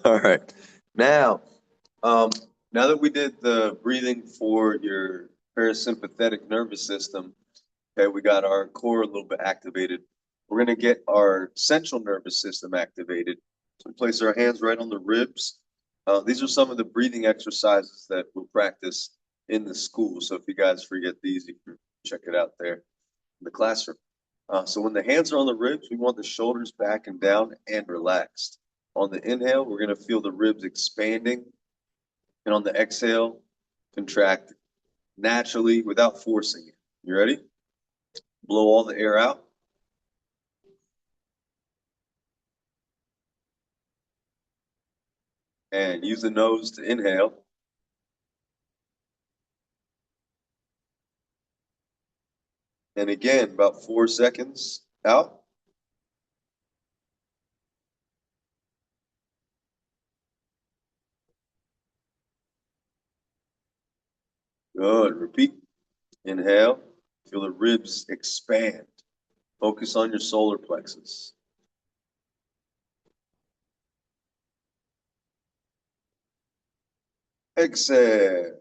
All right. Now, um, now that we did the breathing for your parasympathetic nervous system, okay, we got our core a little bit activated. We're going to get our central nervous system activated. So we place our hands right on the ribs. These are some of the breathing exercises that we'll practice in the school. So if you guys forget these, you can check it out there in the classroom. So when the hands are on the ribs, we want the shoulders back and down and relaxed. On the inhale, we're going to feel the ribs expanding, and on the exhale, contract naturally without forcing it. You ready? Blow all the air out. And use the nose to inhale. And again, about 4 seconds out. Good. Repeat. Inhale. Feel the ribs expand. Focus on your solar plexus. Exhale.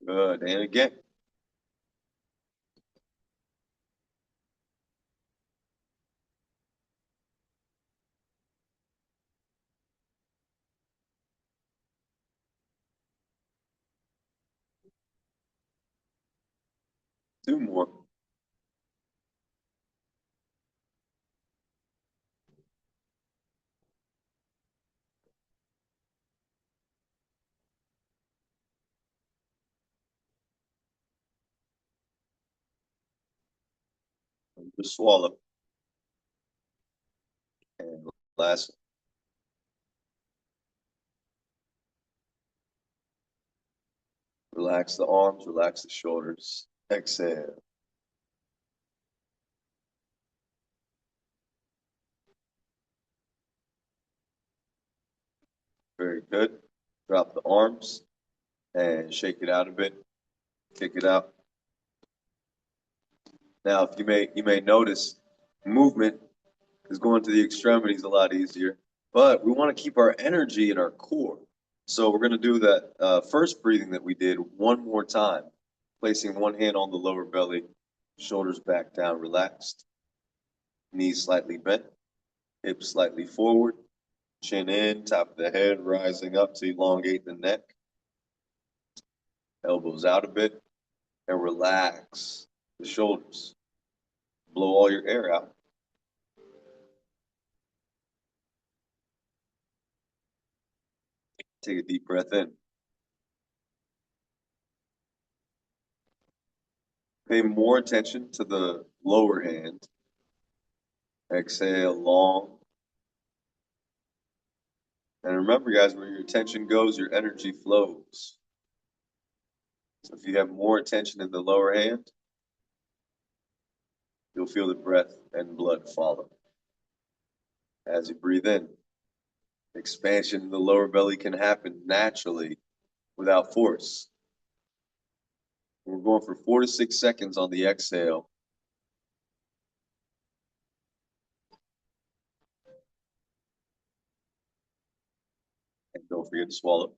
Good. And again. Two more. Just swallow. And last. Relax the arms. Relax the shoulders. Exhale. Very good. Drop the arms and shake it out a bit. Kick it out. Now, if you may notice movement is going to the extremities a lot easier, but we want to keep our energy in our core. So we're going to do that first breathing that we did one more time, placing one hand on the lower belly, shoulders back down, relaxed, knees slightly bent, hips slightly forward, chin in, top of the head rising up to elongate the neck, elbows out a bit, and relax the shoulders. Blow all your air out. Take a deep breath in. Pay more attention to the lower hand. Exhale long. And remember, guys, where your attention goes, your energy flows. So if you have more attention in the lower hand, you'll feel the breath and blood follow. As you breathe in, expansion in the lower belly can happen naturally without force. We're going for 4 to 6 seconds on the exhale. And don't forget to swallow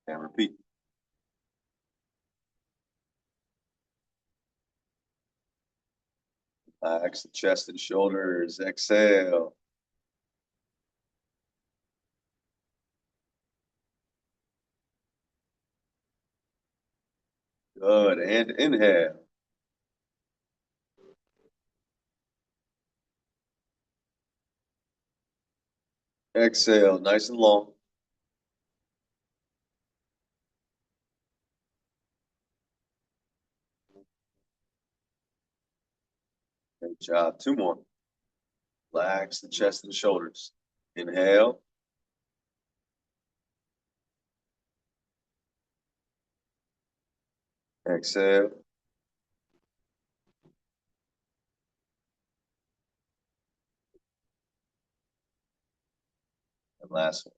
and repeat. Relax the chest and shoulders. Exhale. Good. And inhale. Exhale. Nice and long. Good job. Two more. Relax the chest and shoulders. Inhale. Exhale. And last one.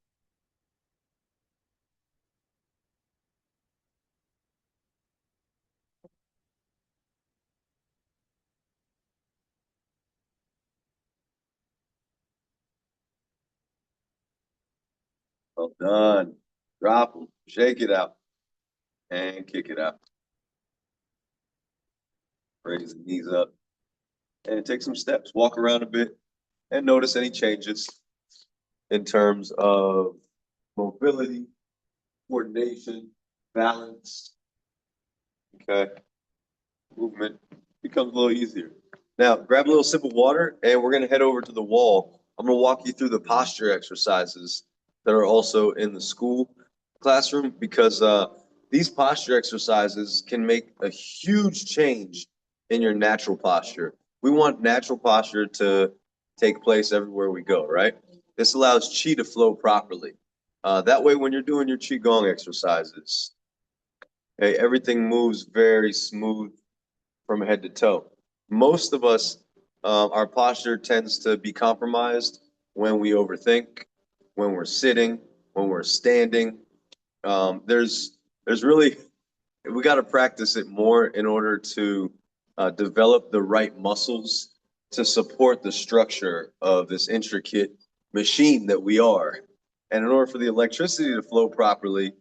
Well done. Drop them, shake it out, and kick it out. Raise the knees up and take some steps. Walk around a bit and notice any changes in terms of mobility, coordination, balance. Okay. Movement becomes a little easier. Now, grab a little sip of water, and we're going to head over to the wall. I'm going to walk you through the posture exercises that are also in the school classroom because these posture exercises can make a huge change in your natural posture. We want natural posture to take place everywhere we go, right? This allows qi to flow properly. That way, when you're doing your qigong exercises, okay, everything moves very smooth from head to toe. Most of us, our posture tends to be compromised when we overthink, when we're sitting, when we're standing. There's really we got to practice it more in order to develop the right muscles to support the structure of this intricate machine that we are. And in order for the electricity to flow properly,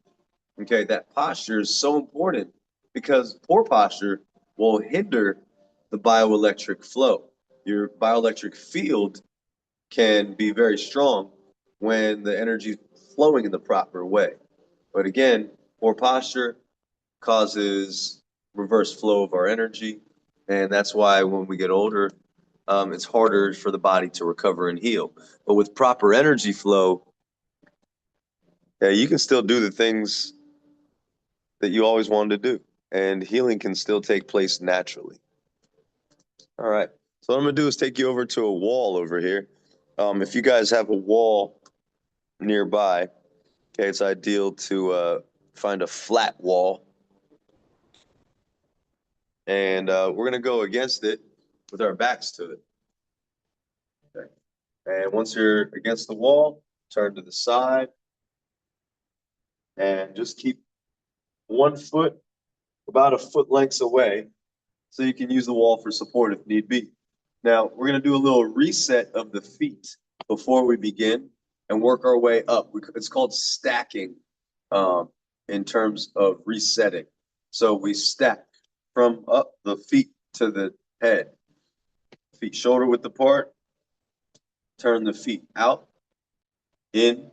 okay, that posture is so important because poor posture will hinder the bioelectric flow. Your bioelectric field can be very strong when the energy is flowing in the proper way. But again, poor posture causes reverse flow of our energy. And that's why when we get older, it's harder for the body to recover and heal. But with proper energy flow, yeah, you can still do the things that you always wanted to do, and healing can still take place naturally. All right. So what I'm gonna do is take you over to a wall over here. If you guys have a wall nearby, okay, it's ideal to find a flat wall, and we're gonna go against it with our backs to it. Okay. And once you're against the wall, turn to the side, and just keep one foot about a foot lengths away, so you can use the wall for support if need be. Now, we're going to do a little reset of the feet before we begin and work our way up. It's called stacking in terms of resetting. So we stack from up the feet to the head. Feet shoulder width apart. Turn the feet out, in,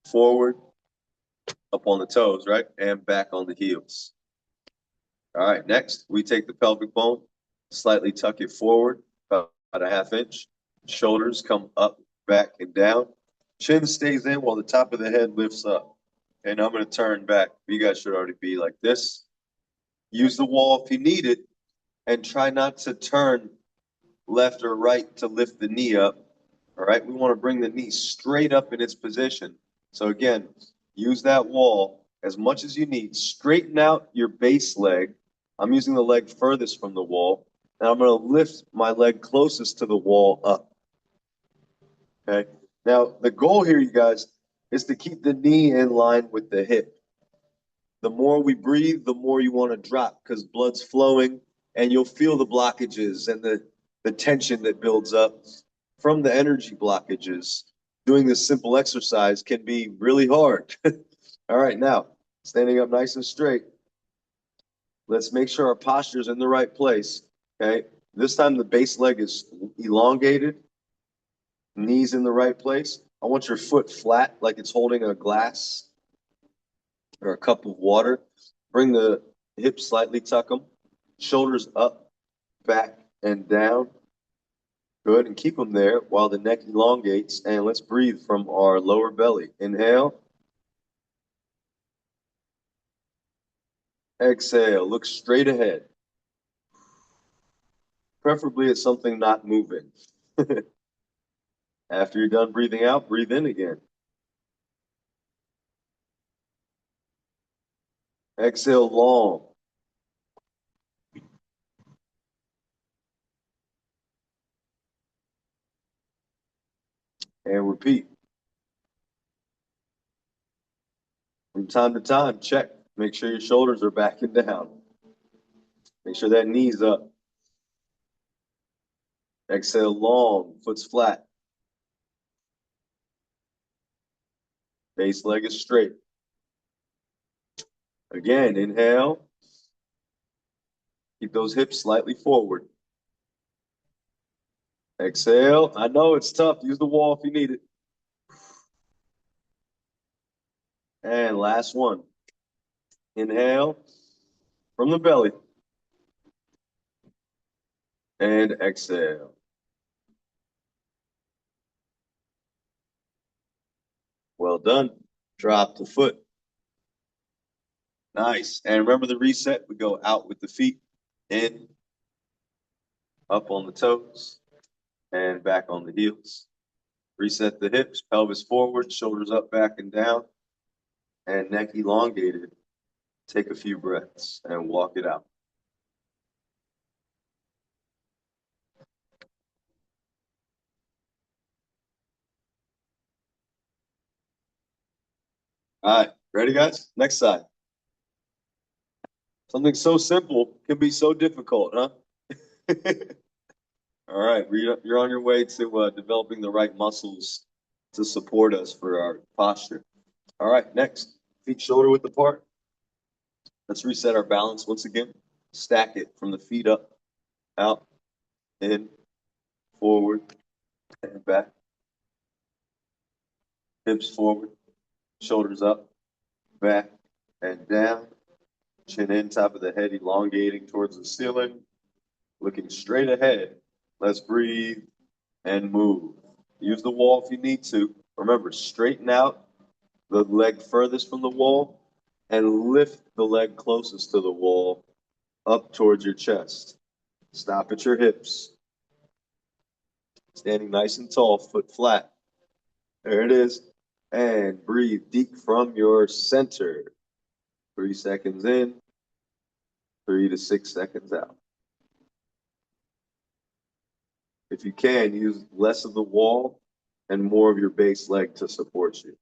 forward, up on the toes, right? And back on the heels. All right, next, we take the pelvic bone, slightly tuck it forward, about a half inch. Shoulders come up, back, and down. Chin stays in while the top of the head lifts up. And I'm going to turn back. You guys should already be like this. Use the wall if you need it, and try not to turn left or right to lift the knee up. All right, we want to bring the knee straight up in its position. So again, use that wall as much as you need. Straighten out your base leg. I'm using the leg furthest from the wall, and I'm going to lift my leg closest to the wall up. Okay. Now, the goal here, you guys, is to keep the knee in line with the hip. The more we breathe, the more you want to drop because blood's flowing, and you'll feel the blockages and the tension that builds up from the energy blockages. Doing this simple exercise can be really hard. All right, now, standing up nice and straight. Let's make sure our posture is in the right place. Okay. This time the base leg is elongated, knees in the right place. I want your foot flat like it's holding a glass or a cup of water. Bring the hips slightly, tuck them. Shoulders up, back, and down. Good. And keep them there while the neck elongates. And let's breathe from our lower belly. Inhale. Exhale. Look straight ahead. Preferably it's something not moving. After you're done breathing out, breathe in again. Exhale long. And repeat. From time to time, check. Make sure your shoulders are back and down. Make sure that knee's up. Exhale long, foot's flat. Base leg is straight. Again, inhale. Keep those hips slightly forward. Exhale. I know it's tough. Use the wall if you need it. And last one. Inhale from the belly. And exhale. Well done. Drop the foot. Nice. And remember the reset? We go out with the feet, in, up on the toes, and back on the heels. Reset the hips, pelvis forward, shoulders up, back, and down, and neck elongated. Take a few breaths and walk it out. All right, ready, guys? Next side. Something so simple can be so difficult, huh? All right, you're on your way to developing the right muscles to support us for our posture. All right, next, feet shoulder width apart. Let's reset our balance once again. Stack it from the feet up, out, in, forward, and back. Hips forward, shoulders up, back, and down. Chin in, top of the head elongating towards the ceiling. Looking straight ahead. Let's breathe and move. Use the wall if you need to. Remember, straighten out the leg furthest from the wall and lift the leg closest to the wall up towards your chest. Stop at your hips. Standing nice and tall, foot flat. There it is. And breathe deep from your center. 3 seconds in, 3 to 6 seconds out. If you can, use less of the wall and more of your base leg to support you.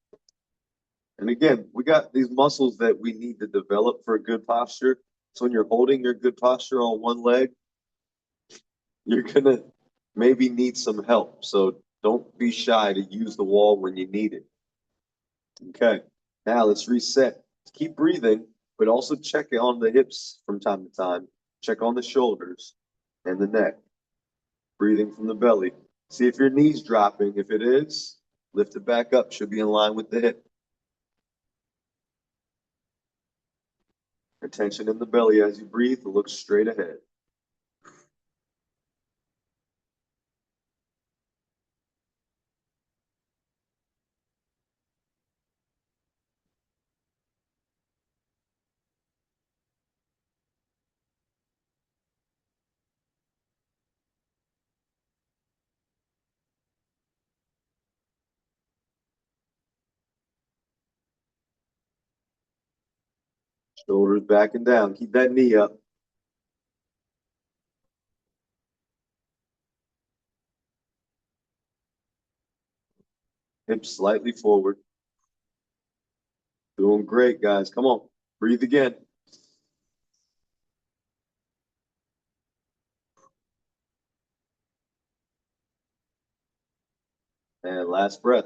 And again, we got these muscles that we need to develop for a good posture. So when you're holding your good posture on one leg, you're going to maybe need some help. So don't be shy to use the wall when you need it. Okay, now let's reset. Keep breathing, but also check on the hips from time to time. Check on the shoulders and the neck. Breathing from the belly. See if your knee's dropping. If it is, lift it back up. Should be in line with the hip. Attention in the belly as you breathe. Look straight ahead. Shoulders back and down. Keep that knee up. Hips slightly forward. Doing great, guys. Come on. Breathe again. And last breath.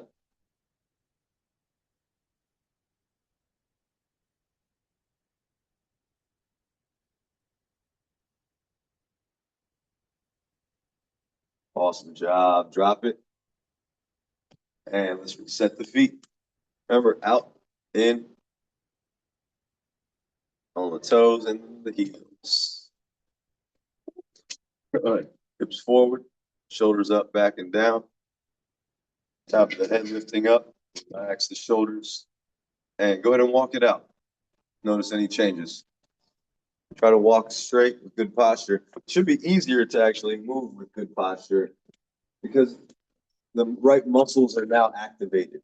Awesome job. Drop it. And let's reset the feet. Remember, out, in, on the toes and the heels. All right. Hips forward, shoulders up, back and down. Top of the head lifting up. Relax the shoulders. And go ahead and walk it out. Notice any changes. Try to walk straight with good posture. It should be easier to actually move with good posture because the right muscles are now activated.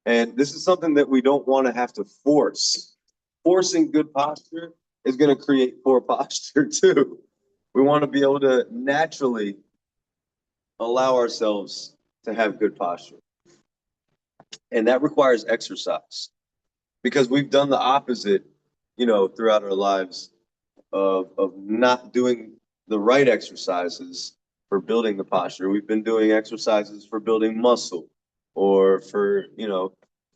And this is something that we don't want to have to force. Forcing good posture is going to create poor posture too. We want to be able to naturally allow ourselves to have good posture. And that requires exercise because we've done the opposite, throughout our lives of not doing the right exercises for building the posture. We've been doing exercises for building muscle or for,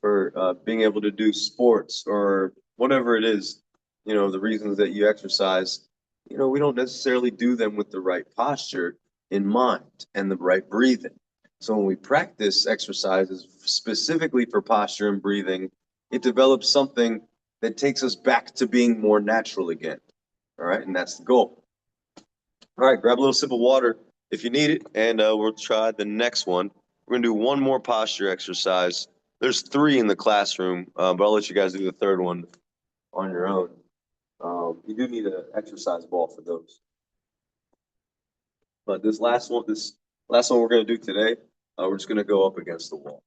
for being able to do sports or whatever it is, the reasons that you exercise, we don't necessarily do them with the right posture in mind and the right breathing. So when we practice exercises specifically for posture and breathing, it develops something that takes us back to being more natural again. All right, and that's the goal. All right, grab a little sip of water if you need it, and we'll try the next one. We're gonna do one more posture exercise. There's three in the classroom, but I'll let you guys do the third one on your own. You do need an exercise ball for those. But this last one we're gonna do today, we're just gonna go up against the wall.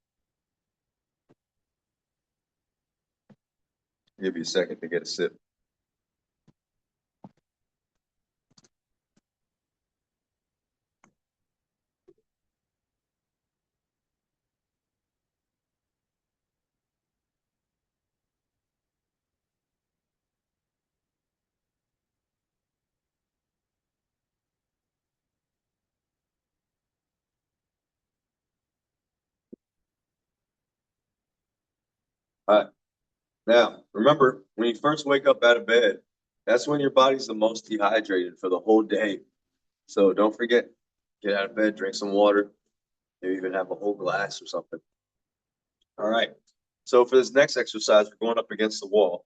Give you a second to get a sip. All right. Now, remember, when you first wake up out of bed, that's when your body's the most dehydrated for the whole day. So don't forget, get out of bed, drink some water, maybe even have a whole glass or something. All right. So for this next exercise, we're going up against the wall.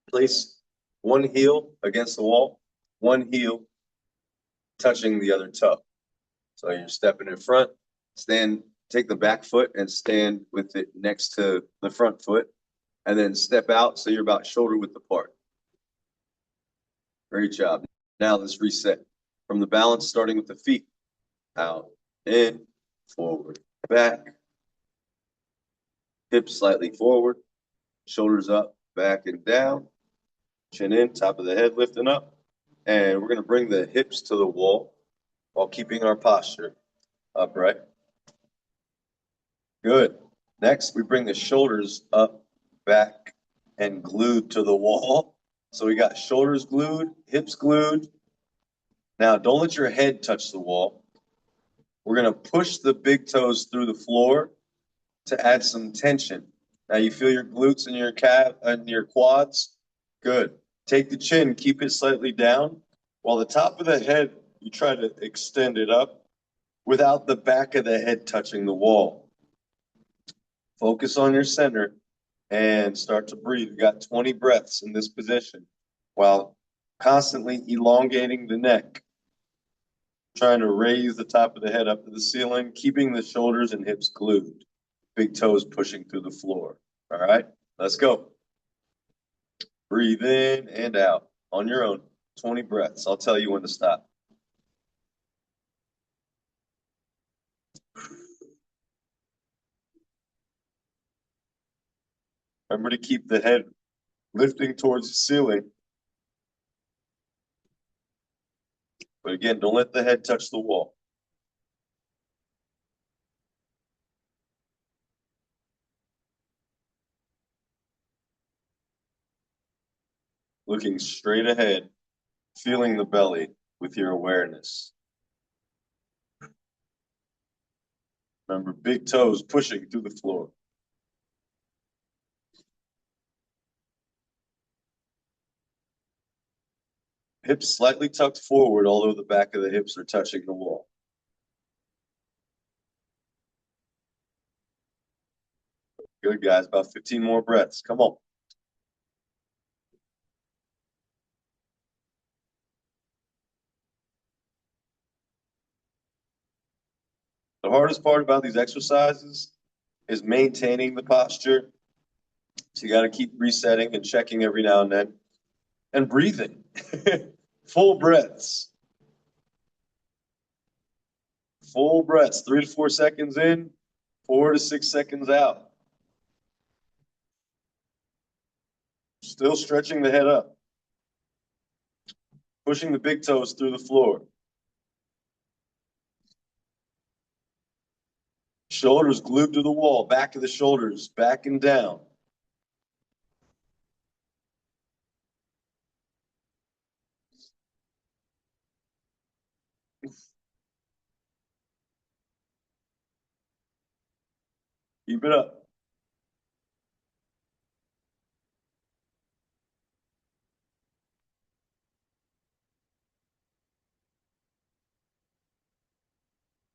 Place one heel against the wall, one heel touching the other toe. So you're stepping in front, take the back foot and stand with it next to the front foot, and then step out so you're about shoulder width apart. Great job. Now let's reset from the balance, starting with the feet. Out, in, forward, back. Hips slightly forward, shoulders up, back and down. Chin in, top of the head lifting up. And we're going to bring the hips to the wall while keeping our posture upright. Good. Next, we bring the shoulders up, back, and glued to the wall. So we got shoulders glued, hips glued. Now, don't let your head touch the wall. We're going to push the big toes through the floor to add some tension. Now, you feel your glutes and your calf and your quads? Good. Take the chin, keep it slightly down, while the top of the head, you try to extend it up without the back of the head touching the wall. Focus on your center and start to breathe. You got 20 breaths in this position while constantly elongating the neck, trying to raise the top of the head up to the ceiling, keeping the shoulders and hips glued, big toes pushing through the floor. All right, let's go. Breathe in and out on your own. 20 breaths. I'll tell you when to stop. Remember to keep the head lifting towards the ceiling. But again, don't let the head touch the wall. Looking straight ahead, feeling the belly with your awareness. Remember, big toes pushing through the floor. Hips slightly tucked forward, although the back of the hips are touching the wall. Good, guys. About 15 more breaths. Come on. The hardest part about these exercises is maintaining the posture. So you got to keep resetting and checking every now and then. And breathing. Full breaths. Full breaths. 3 to 4 seconds in, 4 to 6 seconds out. Still stretching the head up. Pushing the big toes through the floor. Shoulders glued to the wall, back of the shoulders, back and down. Keep it up.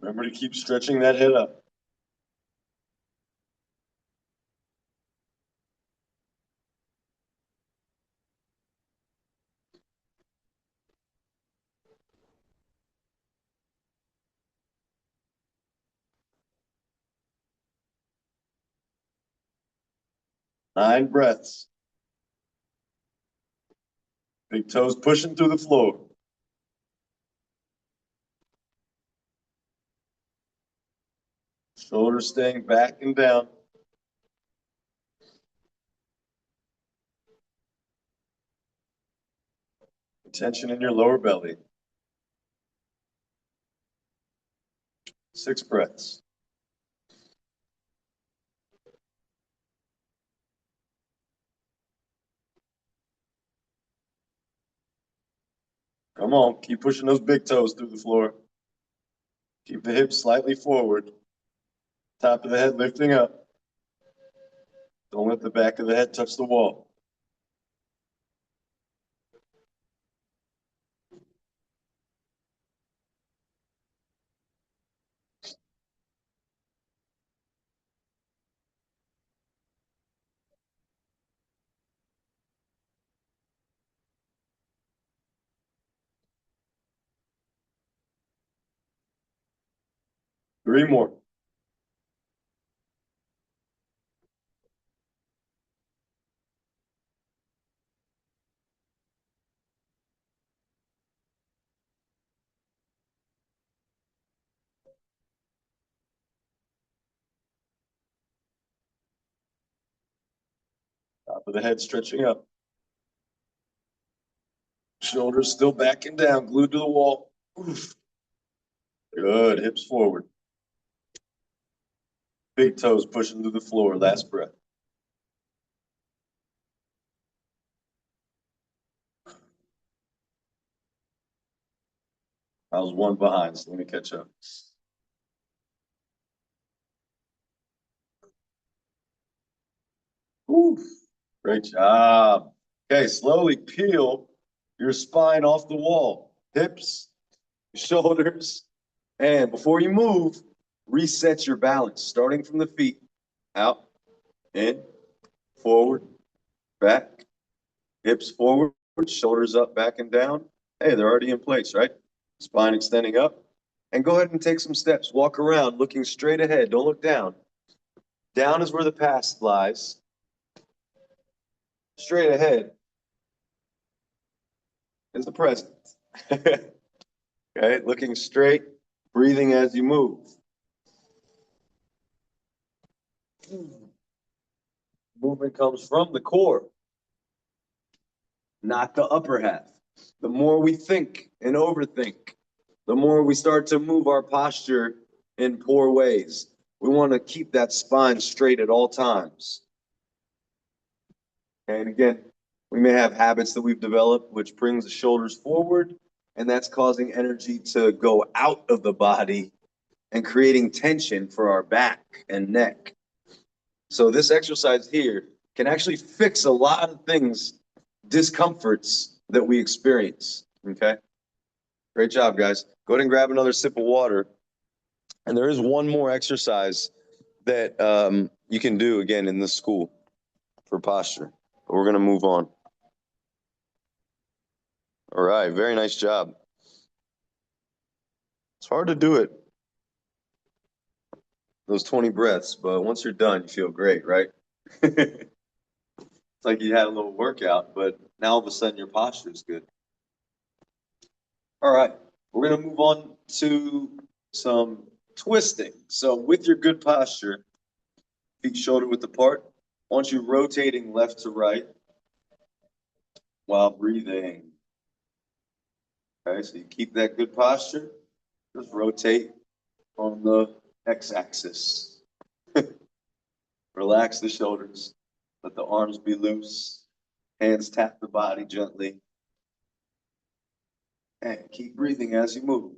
Remember to keep stretching that head up. Nine breaths. Big toes pushing through the floor. Shoulders staying back and down. Tension in your lower belly. 6 breaths. Come on, keep pushing those big toes through the floor. Keep the hips slightly forward. Top of the head lifting up. Don't let the back of the head touch the wall. Three more. Top of the head stretching up. Shoulders still back and down, glued to the wall. Oof. Good, hips forward. Big toes pushing through the floor, last breath. I was one behind, so let me catch up. Oof. Great job. Okay, slowly peel your spine off the wall. Hips, shoulders, and before you move, reset your balance, starting from the feet. Out, in, forward, back, hips forward, shoulders up, back and down. Hey, they're already in place, right? Spine extending up. And go ahead and take some steps. Walk around looking straight ahead. Don't look down. Down is where the past lies. Straight ahead is the present. Okay, looking straight, breathing as you move. Movement comes from the core, not the upper half. The more we think and overthink, the more we start to move our posture in poor ways. We want to keep that spine straight at all times. And again, we may have habits that we've developed which brings the shoulders forward, and that's causing energy to go out of the body and creating tension for our back and neck. So this exercise here can actually fix a lot of things, discomforts that we experience. Okay? Great job, guys. Go ahead and grab another sip of water. And there is one more exercise that you can do again in this school for posture. But we're going to move on. All right. Very nice job. It's hard to do it, those 20 breaths, but once you're done, you feel great, right? It's like you had a little workout, but now all of a sudden your posture is good. All right. We're going to move on to some twisting. So with your good posture, feet shoulder width apart, I want you rotating left to right while breathing. Okay, so you keep that good posture. Just rotate on the x-axis. Relax the shoulders. Let the arms be loose. Hands tap the body gently. And keep breathing as you move.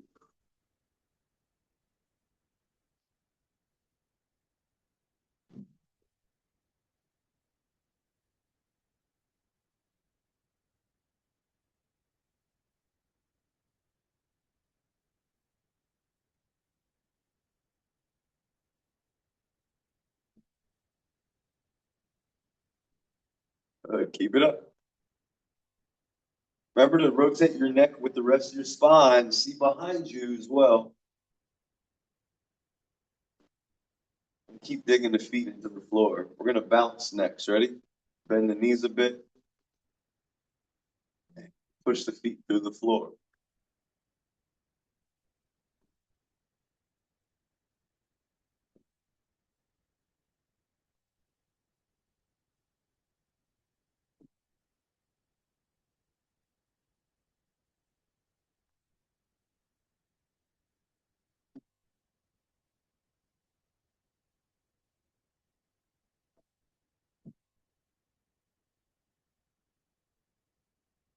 Good. Keep it up. Remember to rotate your neck with the rest of your spine. See behind you as well. And keep digging the feet into the floor. We're going to bounce next. Ready? Bend the knees a bit. Push the feet through the floor.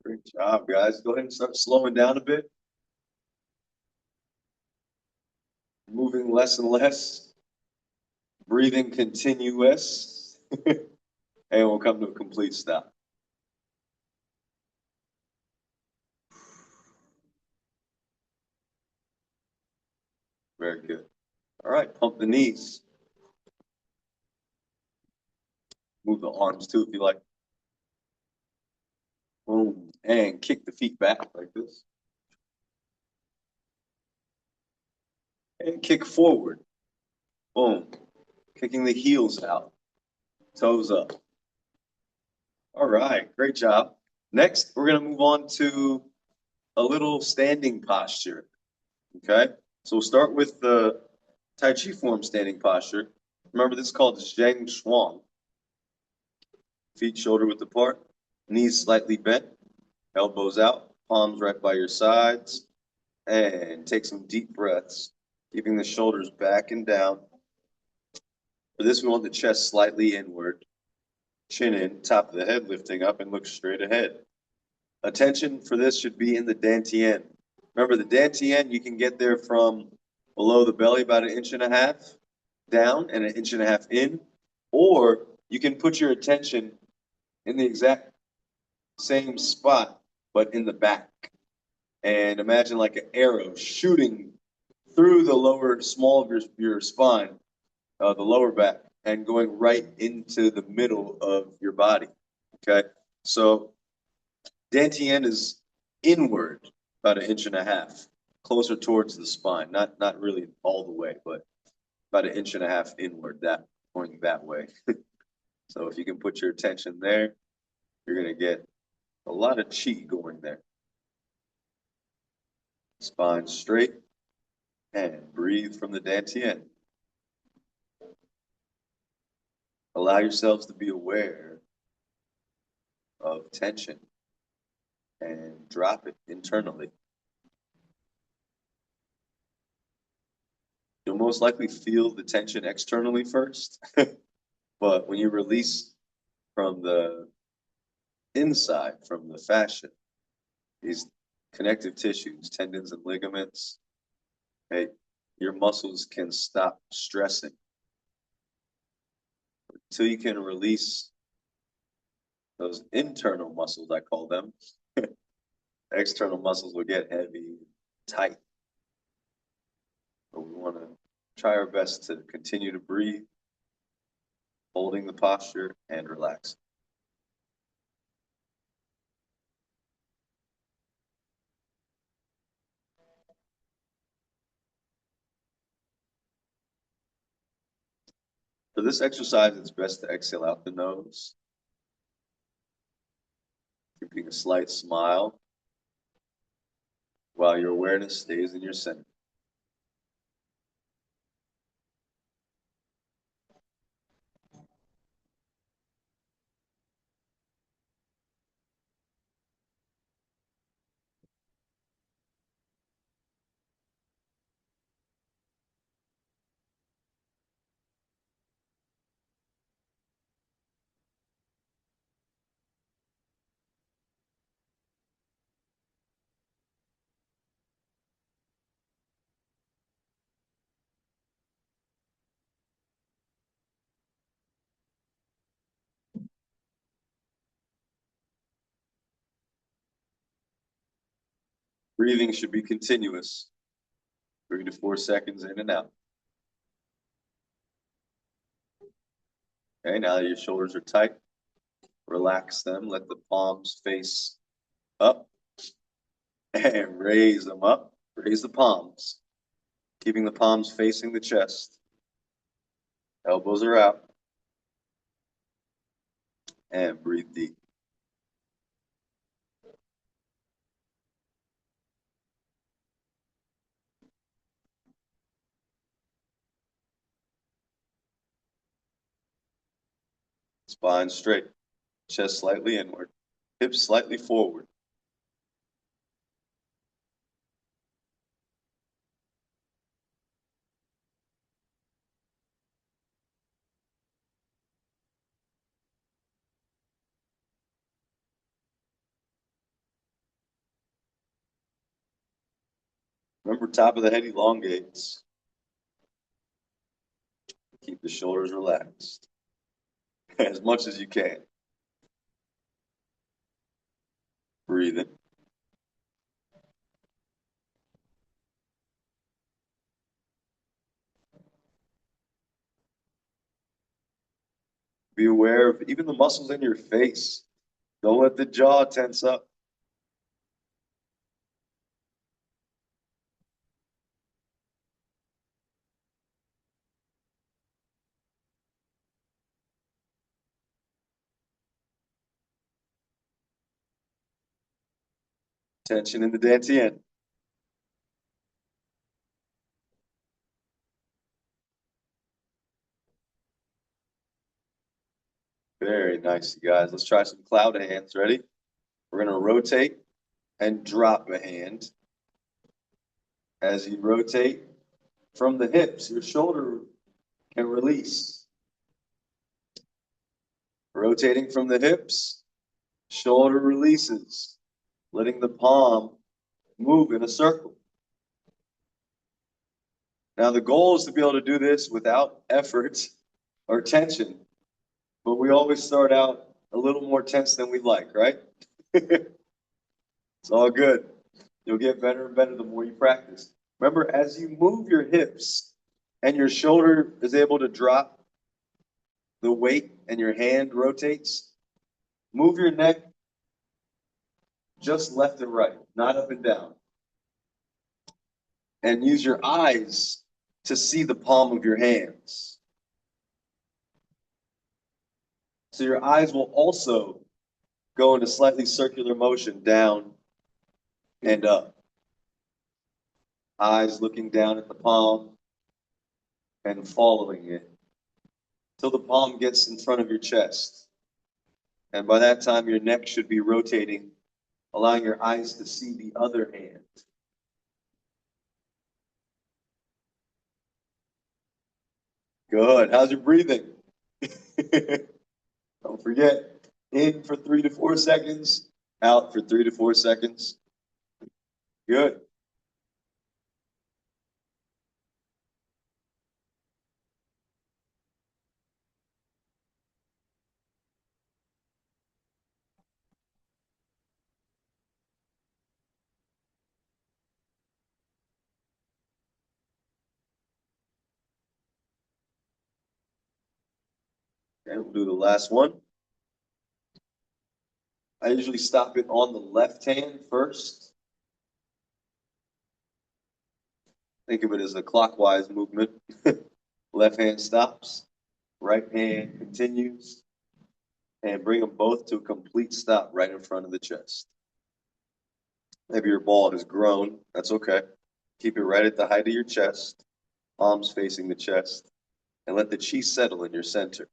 Great job, guys. Go ahead and start slowing down a bit. Moving less and less. Breathing continuous. And we'll come to a complete stop. Very good. All right, pump the knees. Move the arms too if you like. Boom. And kick the feet back like this. And kick forward. Boom. Kicking the heels out. Toes up. All right, great job. Next, we're going to move on to a little standing posture. Okay, so we'll start with the Tai Chi form standing posture. Remember, this is called Zheng Shuang. Feet shoulder width apart, knees slightly bent, elbows out, palms right by your sides, and take some deep breaths, keeping the shoulders back and down. For this, we want the chest slightly inward, chin in, top of the head lifting up, and look straight ahead. Attention for this should be in the dantian. Remember, the dantian, you can get there from below the belly about 1.5 inches down and 1.5 inches in, or you can put your attention in the exact same spot, but in the back. And imagine like an arrow shooting through the lower small of your spine, the lower back, and going right into the middle of your body. Okay, so dantian is inward about 1.5 inches, closer towards the spine, not really all the way, but about 1.5 inches inward, that pointing that way. So if you can put your attention there, you're gonna get a lot of chi going there. Spine straight and breathe from the dantian. Allow yourselves to be aware of tension and drop it internally. You'll most likely feel the tension externally first, but when you release from the inside, from the fascia, these connective tissues, tendons and ligaments, okay, your muscles can stop stressing. Until you can release those internal muscles, I call them, external muscles will get heavy, tight. But we want to try our best to continue to breathe, holding the posture and relaxing. For this exercise, it's best to exhale out the nose, keeping a slight smile while your awareness stays in your center. Breathing should be continuous, 3 to 4 seconds in and out. Okay, now that your shoulders are tight, Relax them. Let the palms face up and raise them up. Raise the palms, keeping the palms facing the chest. Elbows are out. And breathe deep. Spine straight. Chest slightly inward. Hips slightly forward. Remember, top of the head elongates. Keep the shoulders relaxed as much as you can. Breathe in. Be aware of even the muscles in your face. Don't let the jaw tense up. Tension in the dantian. Very nice, you guys. Let's try some cloud hands. Ready? We're going to rotate and drop a hand. As you rotate from the hips, your shoulder can release. Rotating from the hips, shoulder releases, letting the palm move in a circle. Now, the goal is to be able to do this without effort or tension, but we always start out a little more tense than we like, right? It's all good. You'll get better and better the more you practice. Remember, as you move your hips and your shoulder is able to drop the weight and your hand rotates, move your neck just left and right, not up and down. And use your eyes to see the palm of your hands. So your eyes will also go in a slightly circular motion down and up. Eyes looking down at the palm and following it till the palm gets in front of your chest. And by that time, your neck should be rotating, allowing your eyes to see the other hand. Good. How's your breathing? Don't forget, in for 3 to 4 seconds, out for 3 to 4 seconds. Good. Okay, we'll do the last one. I usually stop it on the left hand first. Think of it as a clockwise movement. Left hand stops, right hand continues, and bring them both to a complete stop right in front of the chest. Maybe your ball has grown. That's okay. Keep it right at the height of your chest, palms facing the chest, and let the chi settle in your center.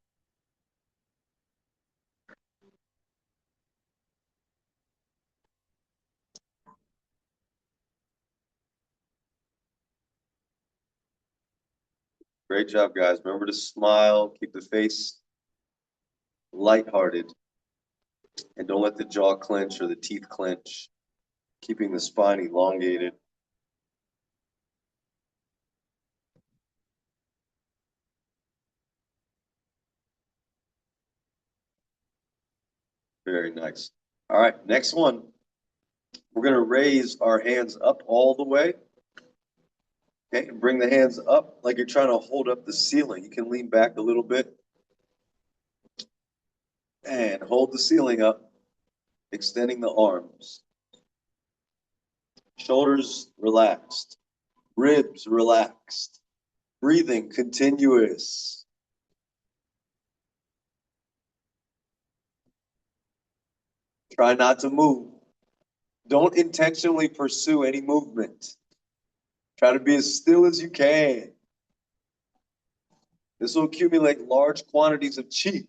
Great job, guys. Remember to smile, keep the face lighthearted, and don't let the jaw clench or the teeth clench, keeping the spine elongated. Very nice. All right, next one. We're going to raise our hands up all the way. Okay, and bring the hands up like you're trying to hold up the ceiling. You can lean back a little bit. And hold the ceiling up, extending the arms. Shoulders relaxed. Ribs relaxed. Breathing continuous. Try not to move. Don't intentionally pursue any movement. Try to be as still as you can. This will accumulate large quantities of qi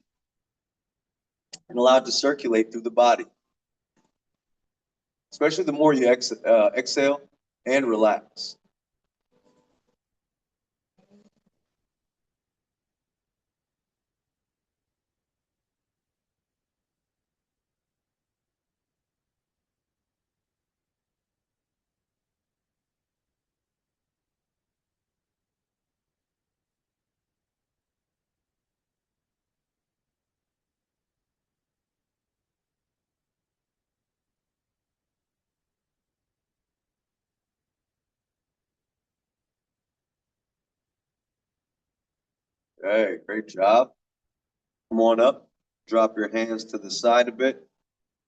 and allow it to circulate through the body. Especially the more you exhale and relax. Hey, great job. Come on up. Drop your hands to the side a bit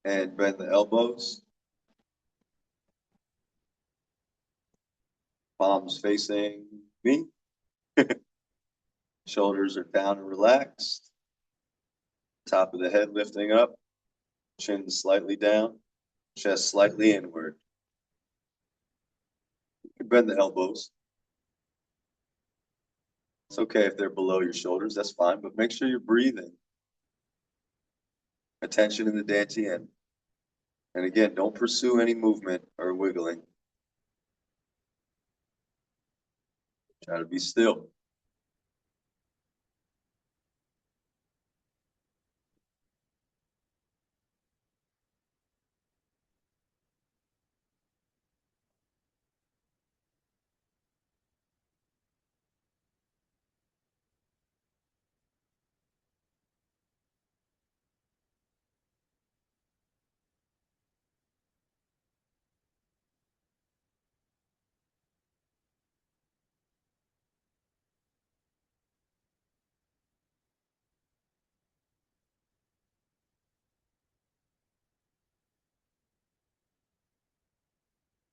and bend the elbows. Palms facing me. Shoulders are down and relaxed. Top of the head lifting up. Chin slightly down. Chest slightly inward. You can bend the elbows. It's okay if they're below your shoulders. That's fine. But make sure you're breathing. Attention in the dantian. And again, don't pursue any movement or wiggling. Try to be still.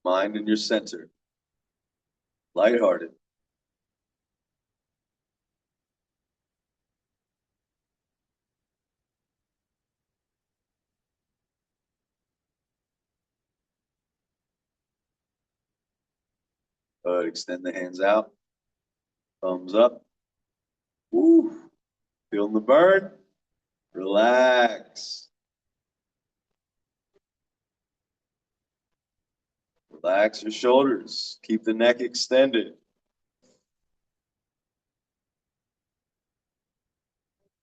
Mind in your center. Lighthearted. Extend the hands out. Thumbs up. Woo. Feeling the burn? Relax. Relax your shoulders. Keep the neck extended.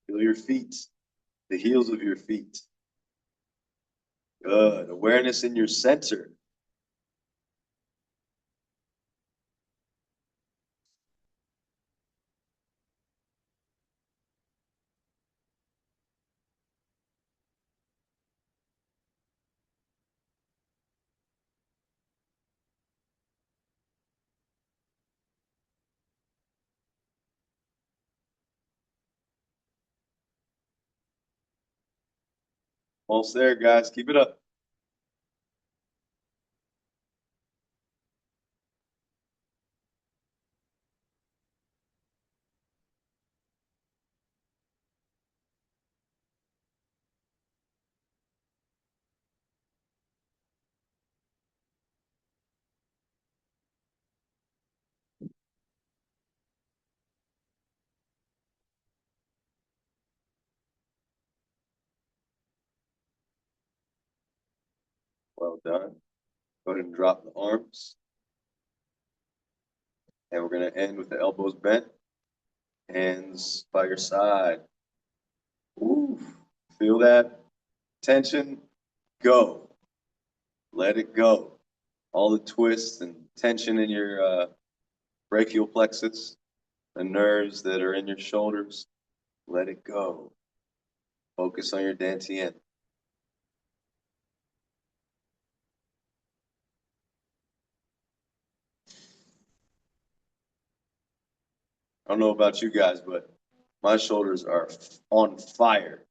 Feel your feet, the heels of your feet. Good. Awareness in your center. Almost there, guys. Keep it up. Well done. Go ahead and drop the arms. And we're going to end with the elbows bent. Hands by your side. Ooh. Feel that tension? Go. Let it go. All the twists and tension in your brachial plexus, the nerves that are in your shoulders. Let it go. Focus on your dantian. I don't know about you guys, but my shoulders are on fire.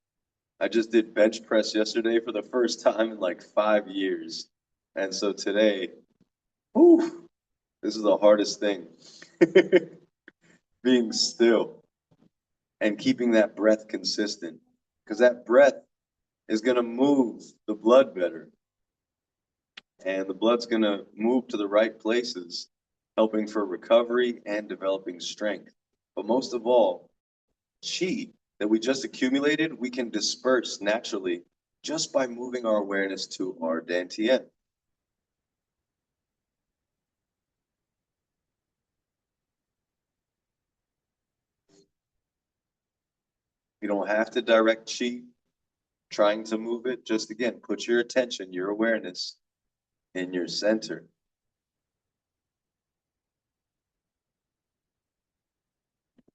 I just did bench press yesterday for the first time in like 5 years. And so today, whew, this is the hardest thing. Being still and keeping that breath consistent. Because that breath is going to move the blood better. And the blood's going to move to the right places, helping for recovery and developing strength. But most of all, chi that we just accumulated, we can disperse naturally just by moving our awareness to our dantian. You don't have to direct chi trying to move it. Just again, put your attention, your awareness in your center.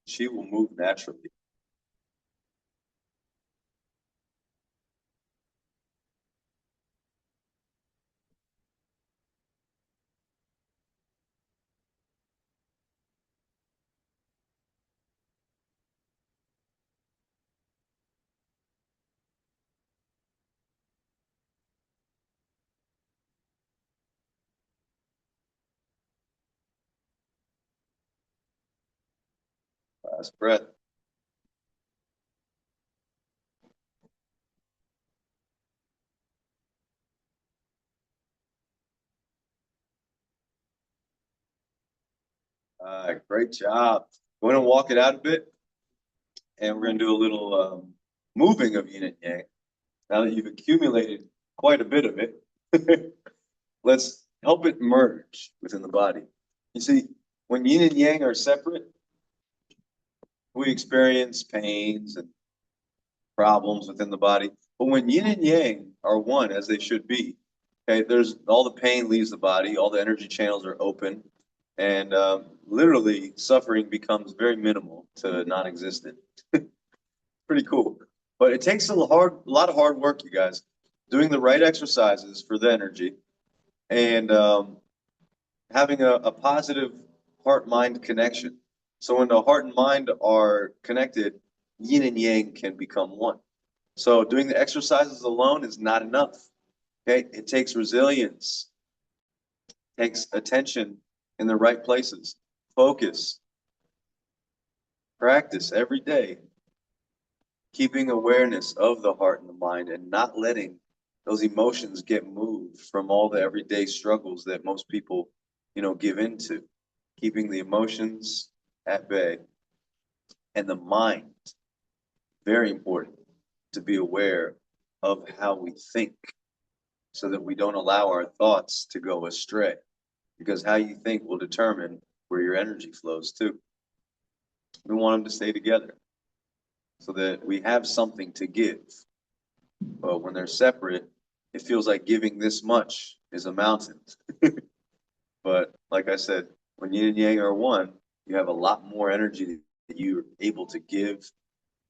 Chi will move naturally. Last breath. All right, great job. We're going to walk it out a bit, and we're going to do a little moving of yin and yang. Now that you've accumulated quite a bit of it, let's help it merge within the body. You see, when yin and yang are separate, we experience pains and problems within the body. But when yin and yang are one, as they should be, okay, there's all the pain leaves the body, all the energy channels are open, and literally suffering becomes very minimal to non-existent. Pretty cool. But it takes a lot of hard work, you guys, doing the right exercises for the energy and having a positive heart-mind connection. So when the heart and mind are connected, yin and yang can become one. So doing the exercises alone is not enough. Okay, it takes resilience, takes attention in the right places, focus, practice every day, keeping awareness of the heart and the mind and not letting those emotions get moved from all the everyday struggles that most people, give into. Keeping the emotions at bay and the mind, very important to be aware of how we think so that we don't allow our thoughts to go astray, because how you think will determine where your energy flows to. We want them to stay together so that we have something to give. But when they're separate, it feels like giving this much is a mountain. But like I said, when yin and yang are one, you have a lot more energy that you're able to give,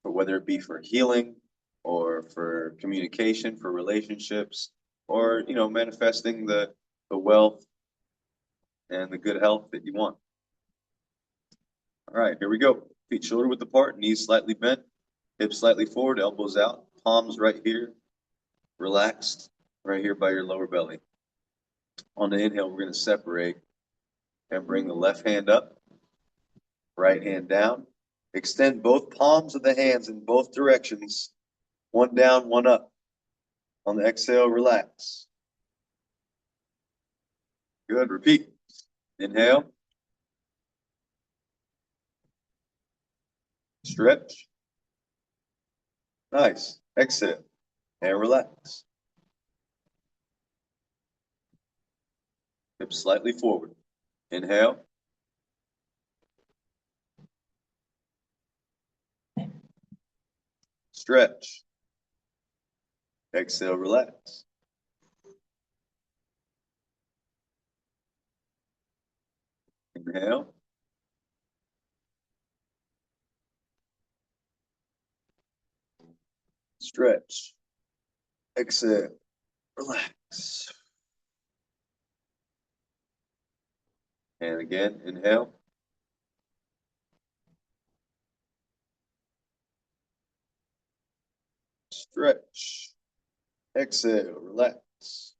for whether it be for healing or for communication, for relationships, or manifesting the wealth and the good health that you want. All right, here we go. Feet shoulder width apart, knees slightly bent, hips slightly forward, elbows out, palms right here, relaxed right here by your lower belly. On the inhale, we're going to separate and bring the left hand up, right hand down. Extend both palms of the hands in both directions, one down, one up. On the exhale, relax. Good, repeat. Inhale. Stretch. Nice. Exhale and relax. Hips slightly forward. Inhale. Stretch. Exhale, relax. Inhale. Stretch. Exhale, relax. And again, inhale. Stretch. Exhale, relax.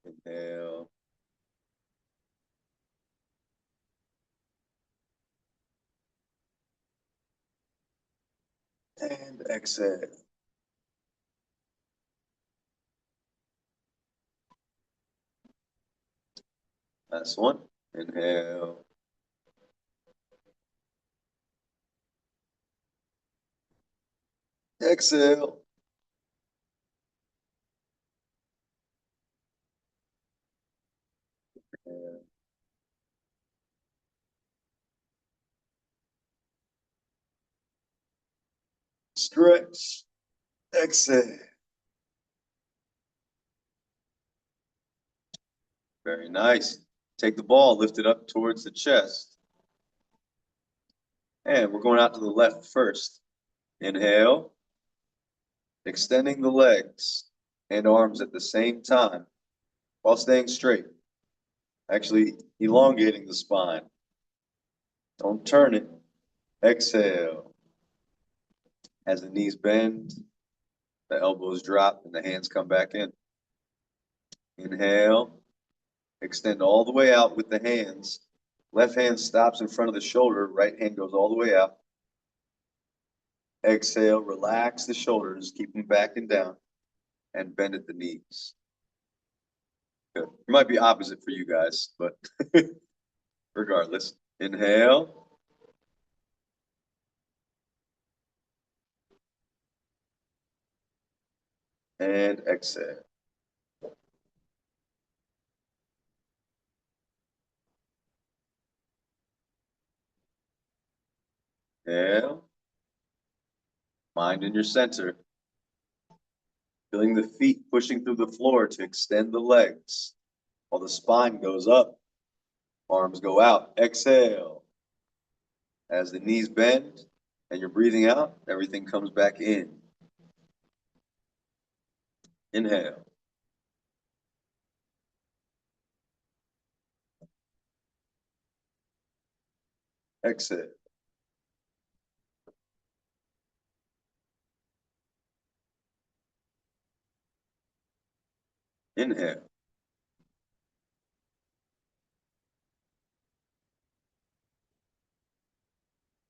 Inhale. And exhale. Last one. Inhale. Exhale. And stretch. Exhale. Very nice. Take the ball, lift it up towards the chest. And we're going out to the left first. Inhale, extending the legs and arms at the same time while staying straight. Actually, elongating the spine. Don't turn it. Exhale. As the knees bend, the elbows drop, and the hands come back in. Inhale. Extend all the way out with the hands. Left hand stops in front of the shoulder. Right hand goes all the way out. Exhale. Relax the shoulders. Keep them back and down. And bend at the knees. Good. It might be opposite for you guys, but regardless. Inhale. And exhale. Inhale. Mind in your center. Feeling the feet pushing through the floor to extend the legs while the spine goes up. Arms go out. Exhale. As the knees bend and you're breathing out, everything comes back in. Inhale. Exhale. Inhale.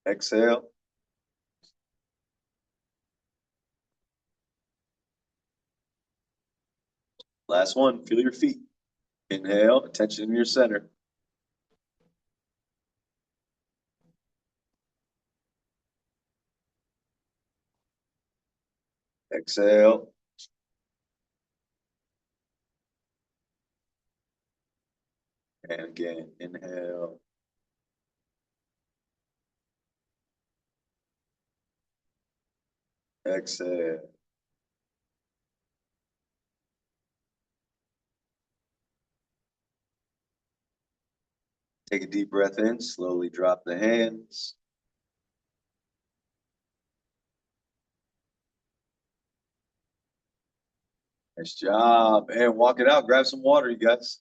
Exhale. Last one. Feel your feet. Inhale. Attention in your center. Exhale. And again, inhale. Exhale. Take a deep breath in. Slowly drop the hands. Nice job. And walk it out. Grab some water, you guys.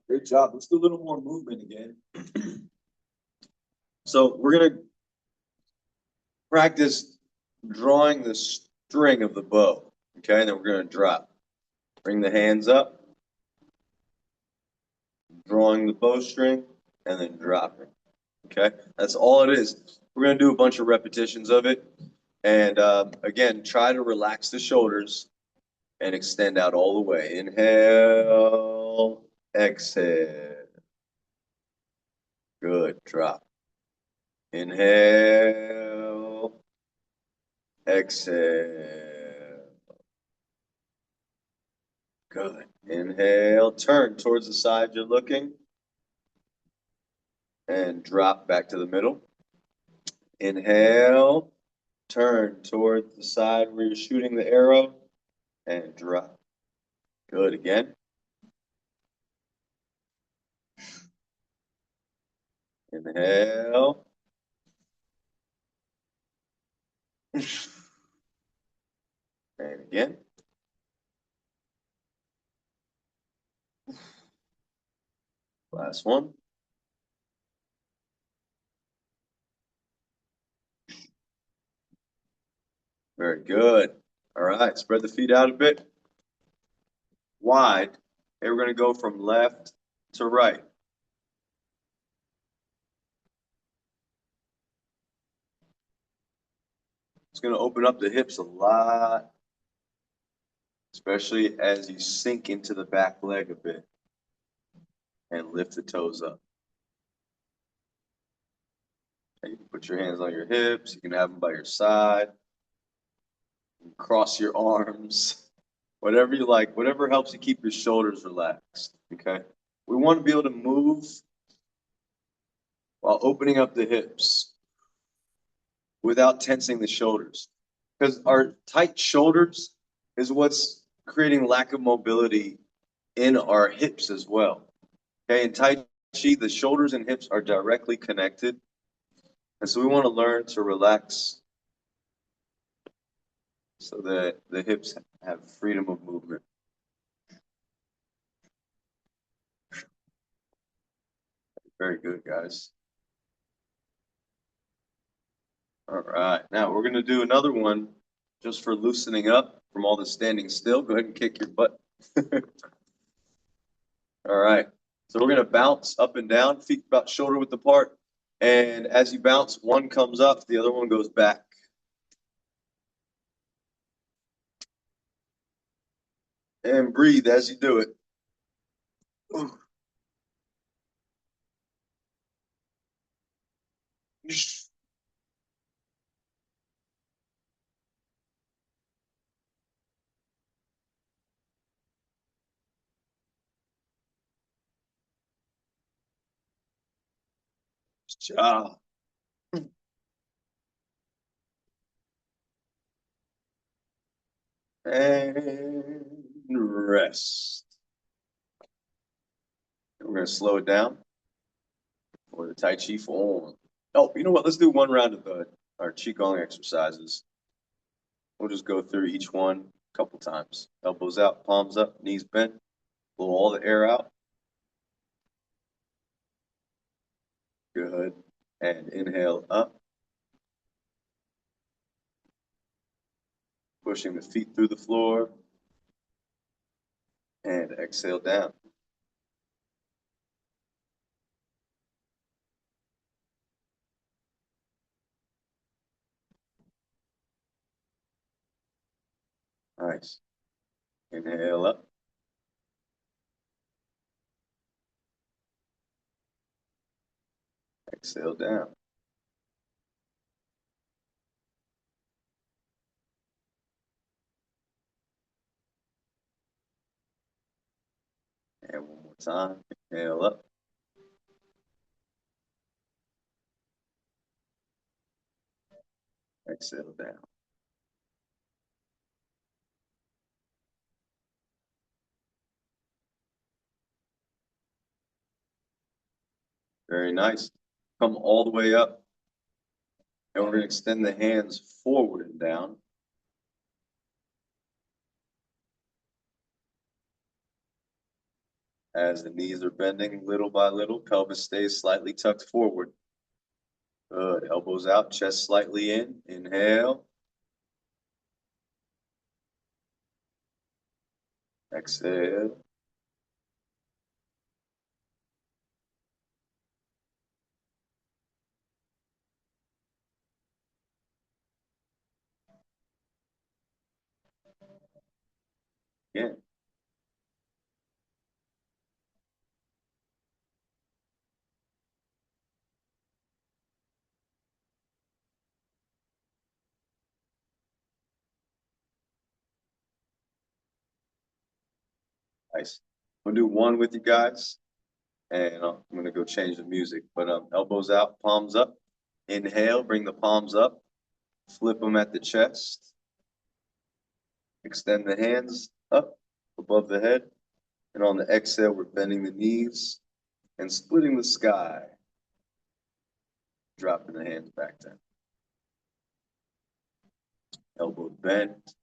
Great job. Let's do a little more movement again. So we're gonna practice drawing the string of the bow. Okay, and then we're gonna drop. Bring the hands up, drawing the bowstring, and then dropping. Okay, that's all it is. We're gonna do a bunch of repetitions of it, and again, try to relax the shoulders and extend out all the way. Inhale, exhale. Good. Drop. Inhale, exhale. Good. Inhale, turn towards the side you're looking, and drop back to the middle. Inhale, turn towards the side where you're shooting the arrow, and drop. Good. Again. Inhale. And again. Last one. Very good. All right, spread the feet out a bit. Wide. And we're going to go from left to right. It's going to open up the hips a lot, especially as you sink into the back leg a bit and lift the toes up. And you can put your hands on your hips. You can have them by your side. You can cross your arms. Whatever you like, whatever helps you keep your shoulders relaxed, okay? We want to be able to move while opening up the hips without tensing the shoulders. Because our tight shoulders is what's creating lack of mobility in our hips as well. Okay, in Tai Chi, the shoulders and hips are directly connected. And so we want to learn to relax so that the hips have freedom of movement. Very good, guys. All right, now we're going to do another one just for loosening up from all the standing still. Go ahead and kick your butt. All right, so we're going to bounce up and down, feet about shoulder width apart. And as you bounce, one comes up, the other one goes back. And breathe as you do it. Job. And rest. We're going to slow it down for the Tai Chi form. Oh, you know what? Let's do one round of our Qigong exercises. We'll just go through each one a couple times. Elbows out, palms up, knees bent. Blow all the air out. Good. And inhale up. Pushing the feet through the floor. And exhale down. Nice. Inhale up. Exhale down. And one more time. Inhale up. Exhale down. Very nice. Come all the way up. And we're going to extend the hands forward and down. As the knees are bending little by little, pelvis stays slightly tucked forward. Good. Elbows out, chest slightly in. Inhale. Exhale. Again. Nice. We'll do one with you guys, and I'm gonna go change the music. But elbows out, palms up. Inhale, bring the palms up. Flip them at the chest. Extend the hands up above the head. And on the exhale, we're bending the knees and splitting the sky. Dropping the hands back down. Elbow bent,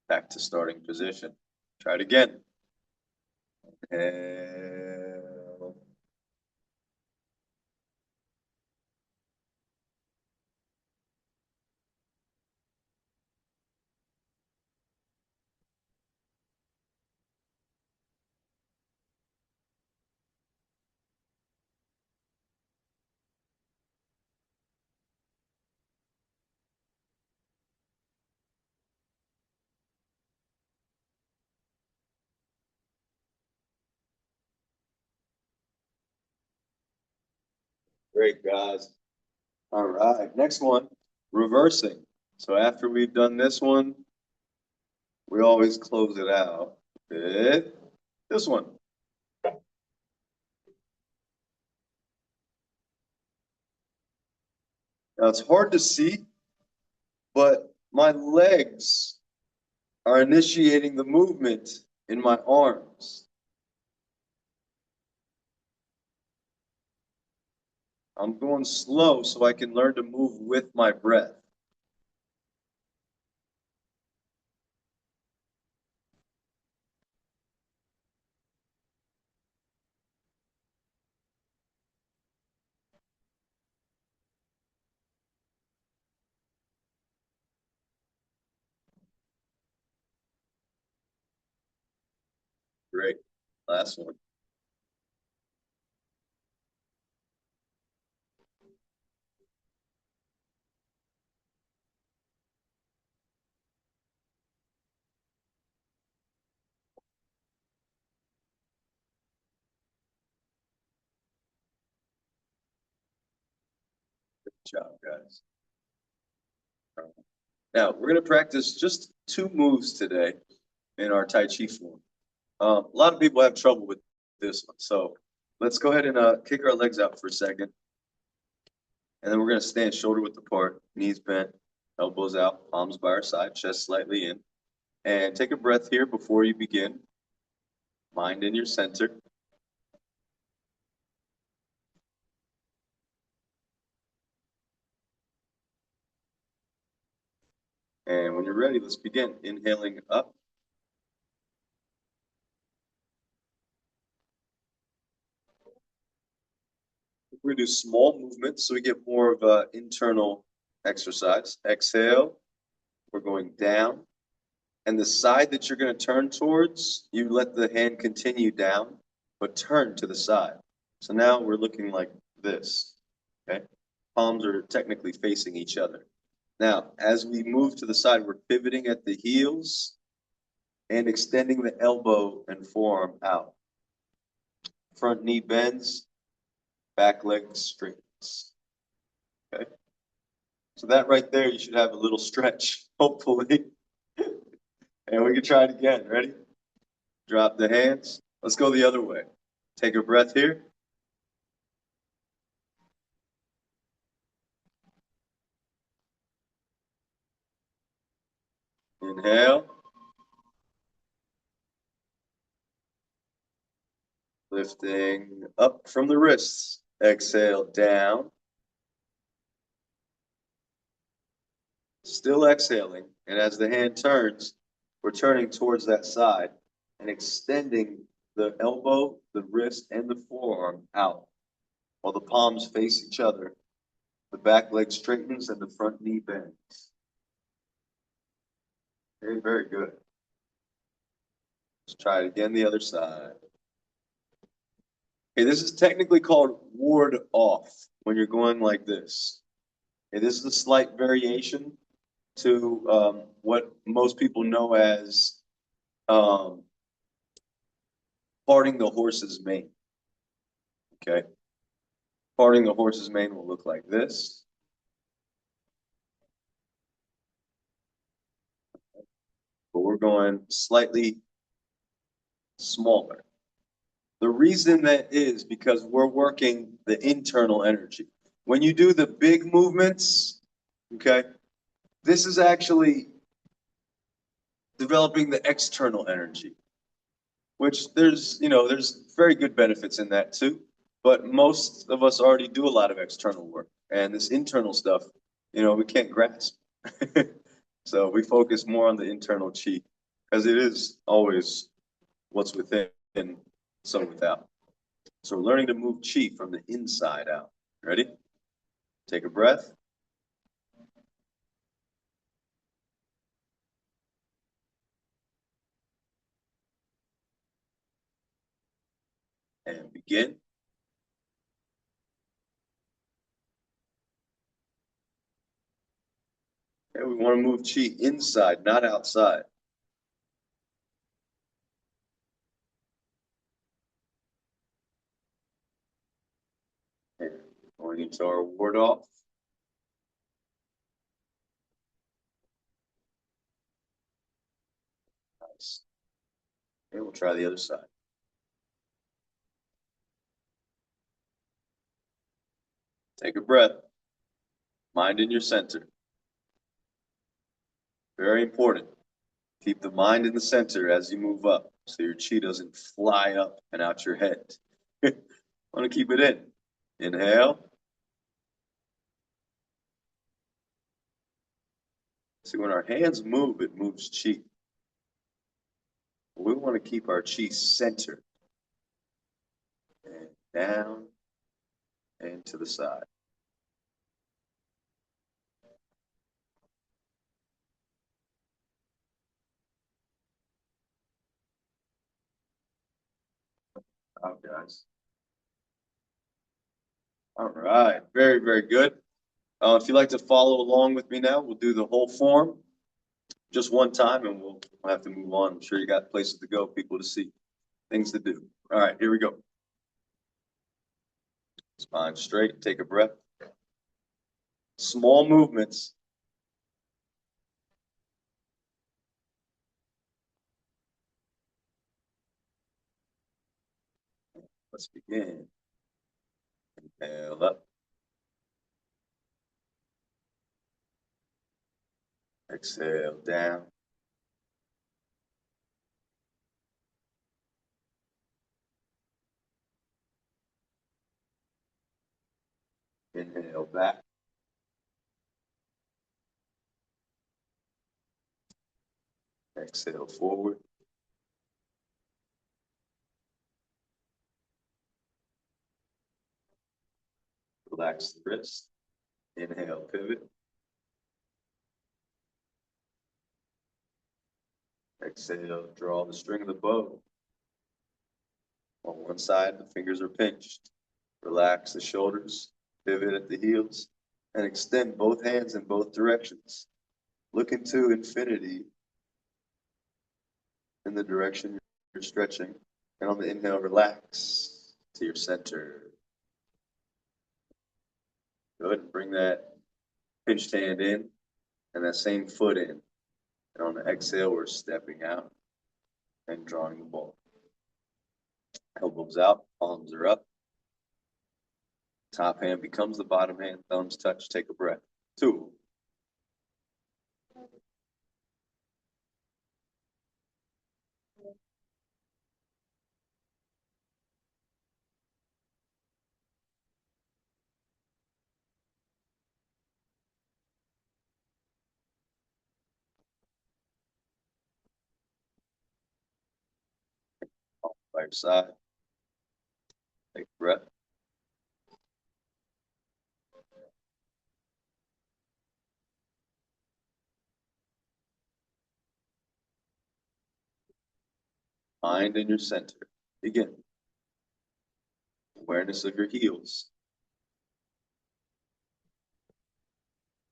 back to starting position. Try it again. Inhale. Great, guys. All right, next one, reversing. So after we've done this one, we always close it out with this one. Now it's hard to see, but my legs are initiating the movement in my arms. I'm going slow so I can learn to move with my breath. Great. Last one. Good job, guys. Now, we're going to practice just two moves today in our Tai Chi form. A lot of people have trouble with this one. So let's go ahead and kick our legs out for a second. And then we're going to stand shoulder width apart, knees bent, elbows out, palms by our side, chest slightly in. And take a breath here before you begin. Mind in your center. And when you're ready, let's begin. Inhaling up. We're going to do small movements so we get more of an internal exercise. Exhale. We're going down. And the side that you're going to turn towards, you let the hand continue down, but turn to the side. So now we're looking like this. Okay? Palms are technically facing each other. Now, as we move to the side, we're pivoting at the heels and extending the elbow and forearm out. Front knee bends, back leg straightens. Okay? So that right there, you should have a little stretch, hopefully. And we can try it again. Ready? Drop the hands. Let's go the other way. Take a breath here. Inhale. Lifting up from the wrists. Exhale down. Still exhaling. And as the hand turns, we're turning towards that side and extending the elbow, the wrist, and the forearm out, while the palms face each other. The back leg straightens and the front knee bends. Okay, very good. Let's try it again, the other side. Okay, this is technically called ward off when you're going like this. Okay, this is a slight variation to what most people know as um, parting the horse's mane. Okay, parting the horse's mane will look like this. But we're going slightly smaller. The reason that is because we're working the internal energy. When you do the big movements, okay, this is actually developing the external energy, which there's very good benefits in that too. But most of us already do a lot of external work, and this internal stuff, we can't grasp. So we focus more on the internal chi, because it is always what's within, so without. So we're learning to move chi from the inside out. Ready? Take a breath. And begin. Okay, we want to move chi inside, not outside. And going into our ward off. Nice. Okay, we'll try the other side. Take a breath. Mind in your center. Very important. Keep the mind in the center as you move up, so your chi doesn't fly up and out your head. Want to keep it in. Inhale. See, when our hands move, it moves chi. We want to keep our chi centered. And down and to the side. Out, guys. All right. Very, very good. If you'd like to follow along with me now, we'll do the whole form just one time and we'll have to move on. I'm sure you got places to go, people to see, things to do. All right, here we go. Spine straight, take a breath. Small movements. Let's begin. Inhale up. Exhale down. Inhale back. Exhale forward. Relax the wrist. Inhale, pivot. Exhale, draw the string of the bow. On one side, the fingers are pinched. Relax the shoulders, pivot at the heels, and extend both hands in both directions. Look into infinity in the direction you're stretching. And on the inhale, relax to your center. Go ahead and bring that pinched hand in and that same foot in. And on the exhale, we're stepping out and drawing the ball. Elbows out, palms are up. Top hand becomes the bottom hand, thumbs touch, take a breath. 2. by your side. Take a breath. Mind in your center. Begin. Awareness of your heels.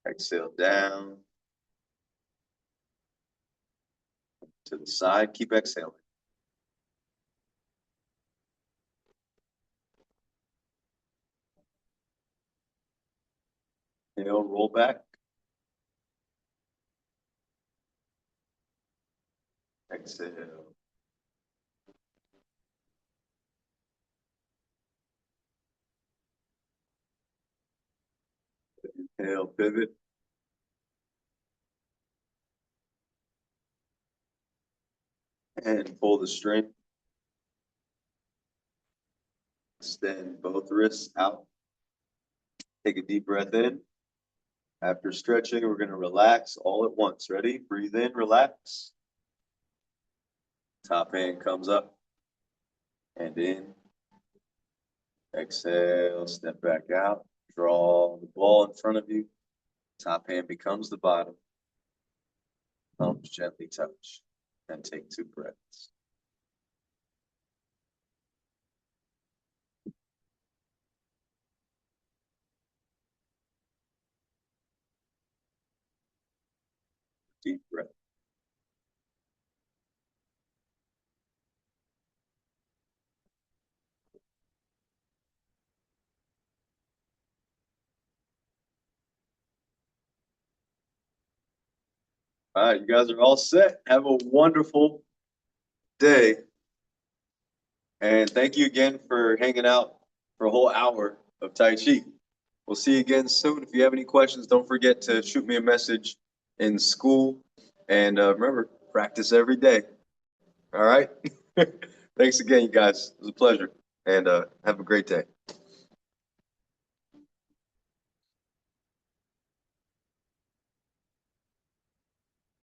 Exhale down. To the side. Keep exhaling. Inhale, roll back. Exhale. Inhale, pivot. And pull the string. Extend both wrists out. Take a deep breath in. After stretching, we're going to relax all at once. Ready? Breathe in, relax. Top hand comes up and in. Exhale, step back out. Draw the ball in front of you. Top hand becomes the bottom. Thumbs gently touch. And take 2 breaths. Deep breath. All right, you guys are all set. Have a wonderful day. And thank you again for hanging out for a whole hour of Tai Chi. We'll see you again soon. If you have any questions, don't forget to shoot me a message in school. And remember, practice every day. All right? Thanks again, you guys. It was a pleasure. And have a great day.